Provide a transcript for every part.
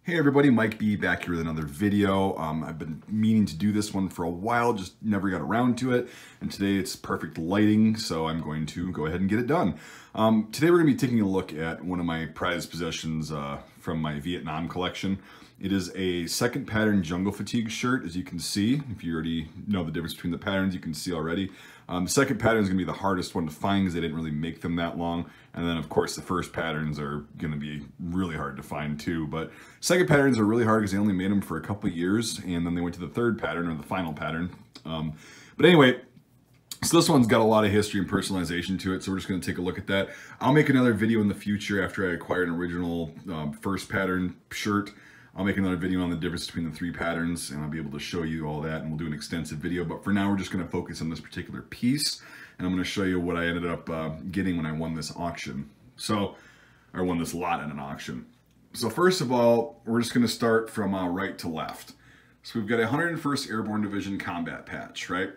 Hey everybody, Mike B back here with another video. I've been meaning to do this one for a while, just never got around to it. And today it's perfect lighting, so I'm going to go ahead and get it done. Today we're going to be taking a look at one of my prized possessions from my Vietnam collection. It is a second pattern jungle fatigue shirt, as you can see. If you already know the difference between the patterns, you can see already. The second pattern is going to be the hardest one to find because they didn't really make them that long. And then, of course, the first patterns are going to be really hard to find too. But second patterns are really hard because they only made them for a couple years, and then they went to the third pattern, or the final pattern. But anyway, so this one's got a lot of history and personalization to it, so we're just going to take a look at that. I'll make another video in the future after I acquire an original first pattern shirt. I'll make another video on the difference between the three patterns, and I'll be able to show you all that, and we'll do an extensive video. But for now, we're just going to focus on this particular piece, and I'm going to show you what I ended up getting when I won this auction. I won this lot in an auction. So first of all, we're just going to start from right to left. So we've got a 101st Airborne Division combat patch, right?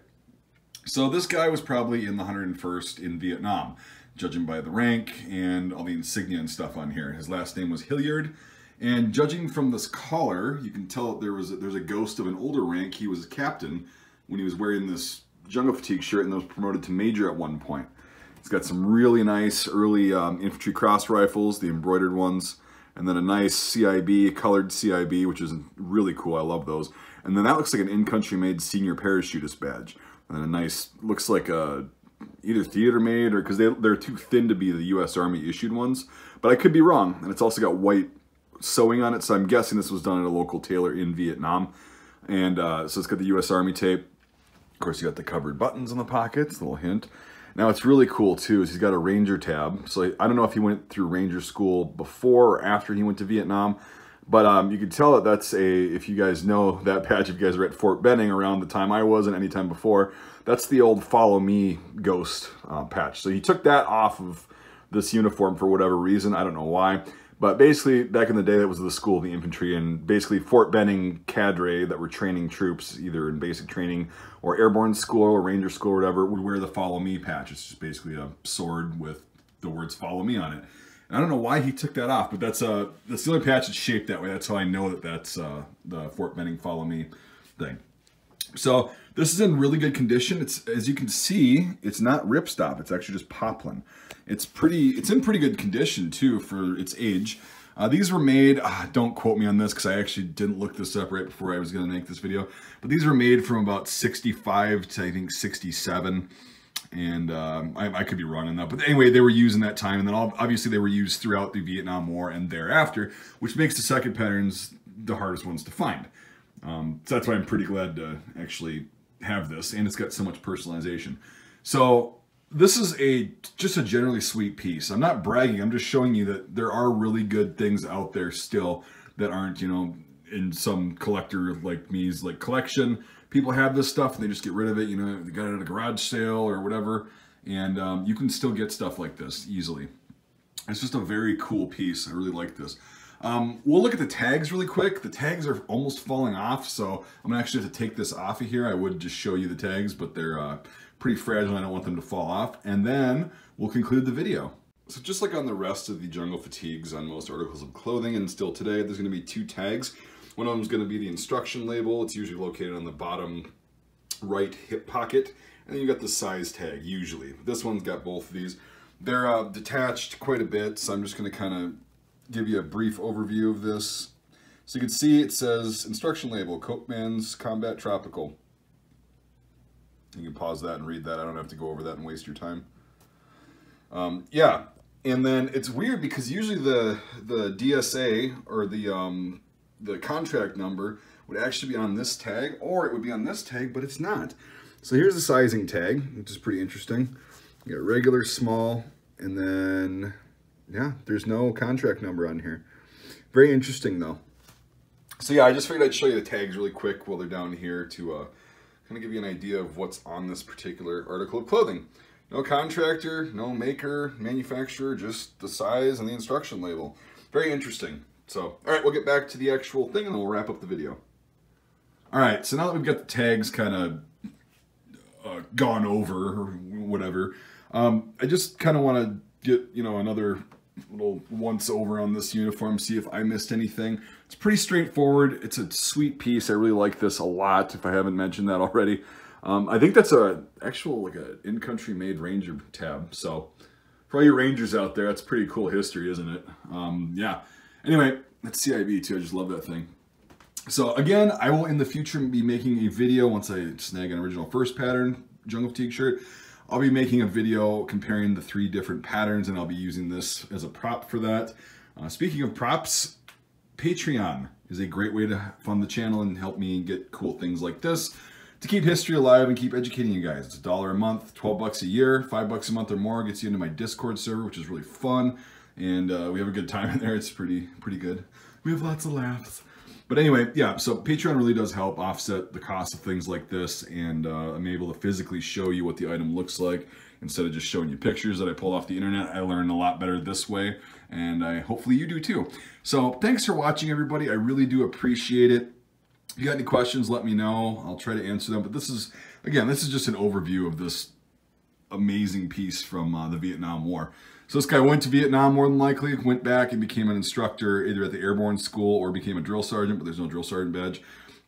So this guy was probably in the 101st in Vietnam, judging by the rank and all the insignia and stuff on here. His last name was Hilliard. And judging from this collar, you can tell there's a ghost of an older rank. He was a captain when he was wearing this jungle fatigue shirt and was promoted to major at one point. It's got some really nice early infantry cross rifles, the embroidered ones, and then a nice CIB, colored CIB, which is really cool. I love those. And then that looks like an in-country made senior parachutist badge. And then a nice, looks like a either theater made or because they're too thin to be the U.S. Army issued ones. But I could be wrong. And it's also got white sewing on it, so I'm guessing this was done at a local tailor in Vietnam. And so it's got the U.S. Army tape. Of course, you got the covered buttons on the pockets, little hint. Now, what's really cool, too, is he's got a Ranger tab. So I don't know if he went through Ranger school before or after he went to Vietnam, but you can tell that that's if you guys know that patch, if you guys were at Fort Benning around the time I was and any time before, that's the old Follow Me Ghost patch. So he took that off of this uniform for whatever reason. I don't know why. But basically, back in the day, that was the school of the infantry, and basically Fort Benning cadre that were training troops, either in basic training or airborne school or ranger school or whatever, would wear the Follow Me patch. It's just basically a sword with the words Follow Me on it. And I don't know why he took that off, but that's the only patch that's shaped that way. That's how I know that that's the Fort Benning Follow Me thing. So this is in really good condition. It's, as you can see, it's not ripstop. It's actually just poplin. It's in pretty good condition too for its age. These were made, don't quote me on this because I actually didn't look this up right before I was going to make this video, but these were made from about 65 to I think 67. And I could be wrong on that. But anyway, they were used in that time. And then obviously they were used throughout the Vietnam War and thereafter, which makes the second patterns the hardest ones to find. So that's why I'm pretty glad to actually have this. And it's got so much personalization. So this is just a generally sweet piece. I'm not bragging. I'm just showing you that there are really good things out there still that aren't, you know, in some collector like me's like collection. People have this stuff and they just get rid of it. You know, they got it at a garage sale or whatever. And you can still get stuff like this easily. It's just a very cool piece. I really like this. We'll look at the tags really quick. The tags are almost falling off, so I'm gonna actually have to take this off of here. I would just show you the tags, but they're pretty fragile. I don't want them to fall off. And then we'll conclude the video. So just like on the rest of the jungle fatigues on most articles of clothing, and still today, there's gonna be two tags. One of them is gonna be the instruction label. It's usually located on the bottom right hip pocket. And then you got the size tag, usually. This one's got both of these. They're detached quite a bit, so I'm just gonna kind of give you a brief overview of this. So you can see it says instruction label, Coatman's Combat Tropical. You can pause that and read that. I don't have to go over that and waste your time. Yeah, and then it's weird because usually the DSA or the contract number would actually be on this tag, or it would be on this tag, but it's not. So here's the sizing tag, which is pretty interesting. You got regular, small, and then yeah, there's no contract number on here. Very interesting though. So yeah, I just figured I'd show you the tags really quick while they're down here to kind of give you an idea of what's on this particular article of clothing. No contractor, no maker, manufacturer, just the size and the instruction label. Very interesting. So, all right, we'll get back to the actual thing and then we'll wrap up the video. All right, so now that we've got the tags kind of gone over or whatever, I just kind of want to get, you know, another little once over on this uniform, see if I missed anything. It's pretty straightforward. It's a sweet piece. I really like this a lot, if I haven't mentioned that already. I think that's a actual, like a in-country made Ranger tab. So for all you Rangers out there, that's pretty cool history, isn't it? Yeah. Anyway, that's CIB too. I just love that thing. So again, I will in the future be making a video once I snag an original first pattern jungle fatigue shirt. I'll be making a video comparing the 3 different patterns, and I'll be using this as a prop for that. Speaking of props, Patreon is a great way to fund the channel and help me get cool things like this to keep history alive and keep educating you guys. It's $1 a month, 12 bucks a year, 5 bucks a month or more gets you into my Discord server, which is really fun, and we have a good time in there. It's pretty good. We have lots of laughs. But anyway, yeah, so Patreon really does help offset the cost of things like this, and I'm able to physically show you what the item looks like instead of just showing you pictures that I pull off the internet. I learn a lot better this way, and hopefully you do too. So thanks for watching, everybody. I really do appreciate it. If you got any questions, let me know. I'll try to answer them. But this is, again, this is just an overview of this amazing piece from the Vietnam War. So this guy went to Vietnam more than likely, went back and became an instructor either at the airborne school or became a drill sergeant, but there's no drill sergeant badge.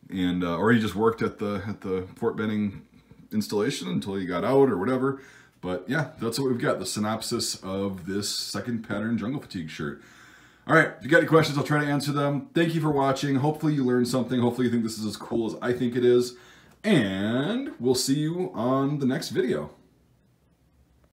And or he just worked at the Fort Benning installation until he got out or whatever. But yeah, that's what we've got, the synopsis of this second pattern jungle fatigue shirt. All right, if you got any questions, I'll try to answer them. Thank you for watching. Hopefully you learned something. Hopefully you think this is as cool as I think it is. And we'll see you on the next video.